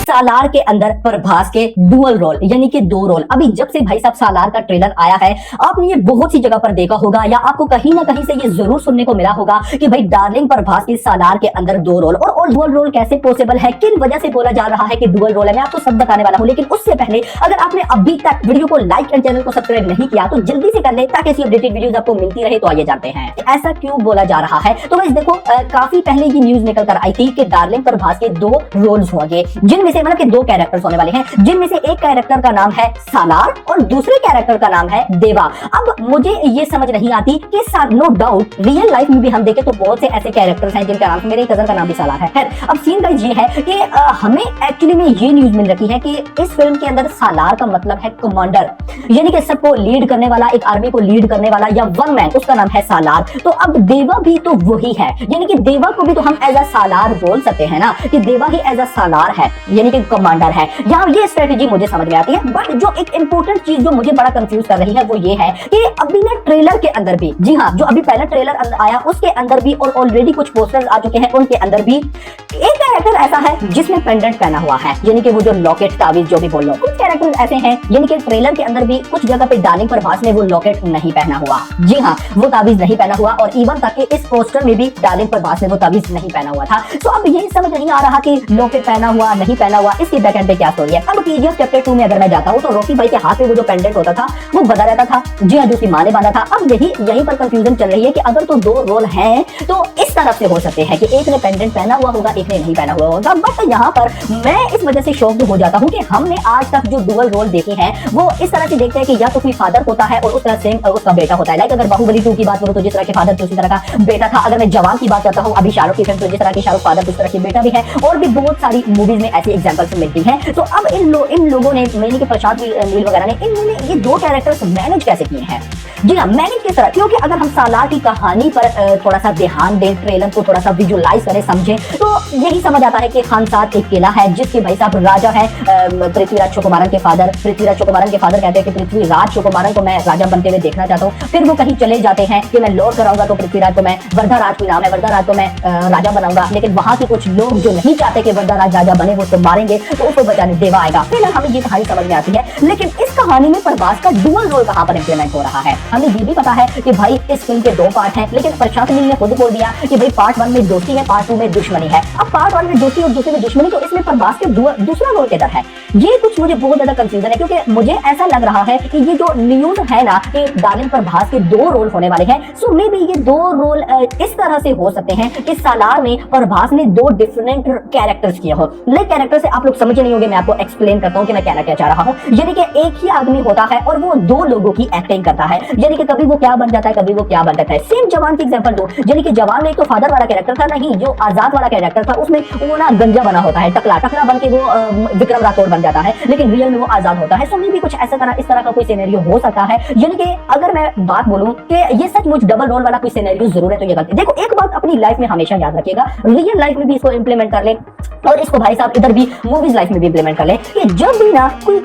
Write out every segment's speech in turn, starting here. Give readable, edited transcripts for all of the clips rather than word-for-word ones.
सालार के अंदर प्रभास के डुअल रोल यानी कि दो रोल। अभी जब से भाई साहब सालार का ट्रेलर आया है, आपने ये बहुत सी जगह पर देखा होगा या आपको कहीं ना कहीं से ये जरूर सुनने को मिला होगा कि भाई डार्लिंग प्रभास की सालार के अंदर दो रोल। और डुअल रोल कैसे पॉसिबल है, किन वजह से बोला जा रहा है कि डुअल रोल है, मैं आपको सब बताने वाला हूं। लेकिन उससे पहले अगर आपने अभी तक वीडियो को लाइक एंड चैनल को सब्सक्राइब नहीं किया तो जल्दी से कर ले ताकि ऐसी अपडेटेड वीडियोस आपको मिलती रहे। तो आइए जानते हैं ऐसा क्यों बोला जा रहा है। तो गाइस देखो, काफी पहले ये न्यूज निकल कर आई थी कि डार्लिंग प्रभास के दो रोल्स होंगे, जिनमें से मतलब कि दो कैरेक्टर्स होने वाले हैं, जिनमें से एक कैरेक्टर का नाम है सालार और दूसरे कैरेक्टर का नाम है देवा। अब मुझे ये समझ नहीं आती कि नो डाउट रियल लाइफ में भी हम देखें तो बहुत से ऐसे कैरेक्टर्स हैं जिनका नाम, मेरे कजन का नाम भी सालार है। अब सीन गाइस ये है कि हमें एक्चुअली में ये न्यूज मिल रही है कि इस फिल्म के अंदर सालार का मतलब है कमांडर, यानी कि सबको लीड करने वाला, एक आर्मी को लीड करने वाला या वन मैन, उसका नाम है सालार। तो अब देवा भी तो वही है, यानी कि देवा को भी तो हम एज अ सालार बोल सकते हैं ना, कि देवा ही एज अ सालार है यानी कि कमांडर है। यहाँ ये स्ट्रेटेजी मुझे समझ में आती है, बट जो एक इंपॉर्टेंट चीज जो मुझे बड़ा कंफ्यूज कर रही है वो ये है कि अभी ना ट्रेलर के अंदर भी, जी हाँ, जो अभी पहला ट्रेलर आया उसके अंदर भी और ऑलरेडी कुछ पोस्टर्स आ चुके हैं उनके अंदर भी एक कैरेक्टर ऐसा है जिसने पेंडेंट पहना हुआ है, यानी कि वो जो लॉकेट ताबीज जो भी बोल लो, कुछ कैरेक्टर ऐसे हैं यानी कि ट्रेलर के अंदर भी कुछ जगह पे डार्लिंग प्रभास ने वो लॉकेट नहीं पहना हुआ, जी हाँ, वो ताबीज नहीं पहना हुआ। और इवन तक कि इस पोस्टर में भी डार्लिंग प्रभास ने वो ताबीज नहीं पहना हुआ था। तो अब यही समझ नहीं आ रहा कि लॉकेट पहना हुआ नहीं पहना हुआ, इसके बैक एंड पे क्या स्टोरी है। अब केजीएफ चैप्टर 2 में अगर मैं जाता हूँ तो रॉकी भाई के हाथ में वो जो पेंडेंट होता था वो बंधा रहता था, जी हाँ, जो उसकी मां ने बांधा था। अब यहीं पर कंफ्यूजन चल रही है कि अगर तो दो रोल हैं तो इस तरफ से हो सकते हैं कि एक ने पेंडेंट पहना हुआ होगा, एक ने नहीं पहना हुआ होगा। बट यहाँ पर मैं इस वजह से शॉक्ड हो जाता हूँ कि हमने आज तक जो डुअल रोल देखे हैं वो इस तरह से देखते हैं कि या तो कोई फादर होता है और उस तरह सेम उसका बेटा होता है। लाइक अगर बाहुबली 2 की बात करूँ तो जिस तरह के फादर थे उसी तरह का बेटा था। अगर मैं जवान की बात करता हूँ अभी शाहरुख की फिल्म, तो जिस तरह के शाहरुख फादर उस तरह के बेटा भी है। और भी बहुत सारी मूवीज में ऐसी एग्जांपल्स मिलती हैं। तो अब इन लोगों ने, मैंने कि प्रशांत नील वगैरह ने, इन्होंने ये दो कैरेक्टर्स मैनेज कैसे किए हैं, जी हाँ, मैनेज किस तरह। क्योंकि अगर हम सालार की कहानी पर थोड़ा सा ध्यान दें, ट्रेलर को थोड़ा सा विजुअलाइज करें, समझें, तो यही समझ आता है कि खानसाद एक किला है जिसके भाई साहब राजा है पृथ्वीराज चौकुमारन के फादर। पृथ्वीराज चौकुमारन के फादर कहते हैं कि पृथ्वीराज चौकुमारन को मैं राजा बनते हुए देखना चाहता हूँ। फिर वो कहीं चले जाते हैं कि मैं लॉर्ड कराऊंगा तो पृथ्वीराज को मैं, वर्धाराज कोई नाम है, वर्धाराज को मैं राजा बनाऊंगा। लेकिन वहां के कुछ लोग जो नहीं चाहते कि वर्धाराज राजा बने वो तो मारेंगे, तो उसको बचाने देवा आएगा। फिलहाल हमें ये कहानी समझ में आती है। लेकिन इस कहानी में प्रभास का डुअल रोल कहां पर इंप्लीमेंट हो रहा है। हमें ये भी पता है कि भाई इस फिल्म के दो पार्ट हैं, लेकिन प्रशांत नील ने खुद बोल दिया कि भाई पार्ट 1 में दोस्ती है, पार्ट 2 में दुश्मनी है। अब पार्ट 1 में दोस्ती और दूसरे में दुश्मनी, तो इसमें प्रभास के दूसरा रोल किधर है, ये कुछ मुझे बहुत ज्यादा कंफ्यूजन है। क्योंकि मुझे ऐसा लग रहा है कि ये जो न्यूज है ना कि डार्लिंग प्रभास के दो रोल होने वाले हैं, सो मे बी ये दो रोल इस तरह से हो सकते हैं कि सालार में प्रभास ने दो डिफरेंट कैरेक्टर्स किए हो। लाइक कैरेक्टर से आप लोग समझ नहीं होंगे, मैं आपको एक्सप्लेन करता हूँ कि मैं कहना क्या चाह रहा हूँ। यानी कि एक ही आदमी होता है और वो दो लोगों की एक्टिंग करता है, यानी कि कभी वो क्या बन जाता है, कभी वो क्या बन जाता है। सेम जवान की एग्जांपल दो, यानी कि जवान में एक तो फादर वाला कैरेक्टर था, नहीं जो आजाद वाला कैरेक्टर था उसमें वो ना गंजा बना होता है, टकला बन के वो विक्रम राठौर बन जाता है, लेकिन रियल में वो आजाद होता है। सो मे भी कुछ ऐसा तरह इस तरह का कोई सिनेरियो हो सकता है। यानी कि अगर मैं बात बोलूं कि ये सचमुच डबल रोल वाला कोई सिनेरियो जरूर है तो ये गलती। देखो एक बात अपनी लाइफ में हमेशा याद रखिएगा, रियल लाइफ में भी इसको इंप्लीमेंट कर ले और इसको भाई साहब इधर भी मूवीज लाइफ में भी इंप्लीमेंट कर ले कि जब भी ना कोई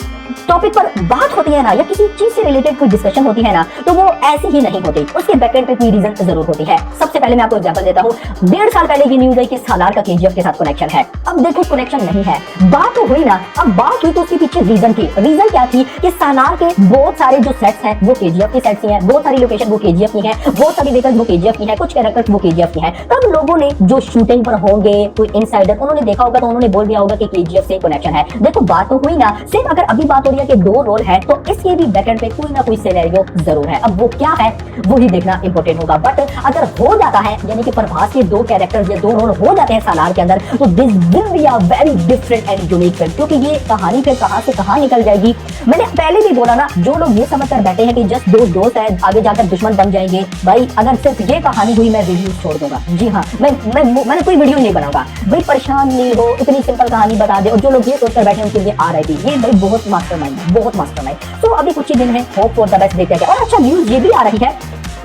टॉपिक पर बात होती है ना या किसी चीज से रिलेटेड कोई डिस्कशन होती है ना, तो वो ऐसी ही नहीं होती, उसके बैकएंड पे कोई रीजन जरूर होती है। सबसे पहले मैं आपको एग्जांपल देता हूँ। 1.5 साल पहले की न्यूज है कि सालार का केजीएफ के साथ कनेक्शन है। अब देखो कनेक्शन नहीं है, बात तो हुई ना, अब बात हुई तो उसके पीछे रीजन थी। रीजन क्या थी कि सालार के बहुत सारे जो सेट्स हैं वो केजीएफ के सेट्स ही हैं, बहुत सारी लोकेशन वो केजीएफ की है, बहुत सारी व्हीकल्स वो केजीएफ की है, कुछ कैरेक्टर्स वो केजीएफ की है। तब लोगों ने जो शूटिंग पर होंगे कोई इनसाइडर उन्होंने देखा होगा तो उन्होंने बोल दिया होगा कि केजीएफ से कनेक्शन है। देखो बात तो हुई ना। सिर्फ अगर अभी बात हो रही है कि दो रोल है तो इसके भी बैकएंड पे कोई ना कोई सिनेरियो जरूर है। अब वो क्या है वो ही देखना इंपॉर्टेंट होगा। बट अगर हो जाता है, यानी कि प्रभास के दो कैरेक्टर्स ये दो रोल हो जाते हैं सालार के अंदर, तो this will be a very different and unique film. क्योंकि ये कहानी फिर कहां से कहां निकल जाएगी। मैंने पहले भी बोला ना, जो लोग ये समझ कर बैठे हैं कि जस्ट दो दोस्त है आगे जाकर दुश्मन बन जाएंगे, भाई अगर सिर्फ ये कहानी हुई मैं वीडियो छोड़ दूंगा, जी हाँ, मैंने कोई वीडियो नहीं बनाऊंगा। भाई परेशान नहीं हो, इतनी सिंपल कहानी बता दे। और जो लोग ये सोचकर बैठे उनके लिए आ रही थी, ये भाई बहुत मास्टरमाइंड है, बहुत मास्टरमाइंड। तो अभी कुछ ही दिन है, होप फॉर द बेस्ट, देखते हैं। और अच्छा न्यूज ये भी आ रही है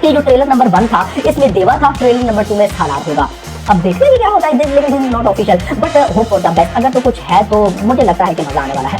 कि जो ट्रेलर नंबर 1 था इसमें देवा था, ट्रेलर नंबर 2 में सालार होगा। अब देखते हैं क्या होता है, लेकिन not official, but hope for the best. अगर तो कुछ है तो मुझे लगता है कि मजा आने वाला है।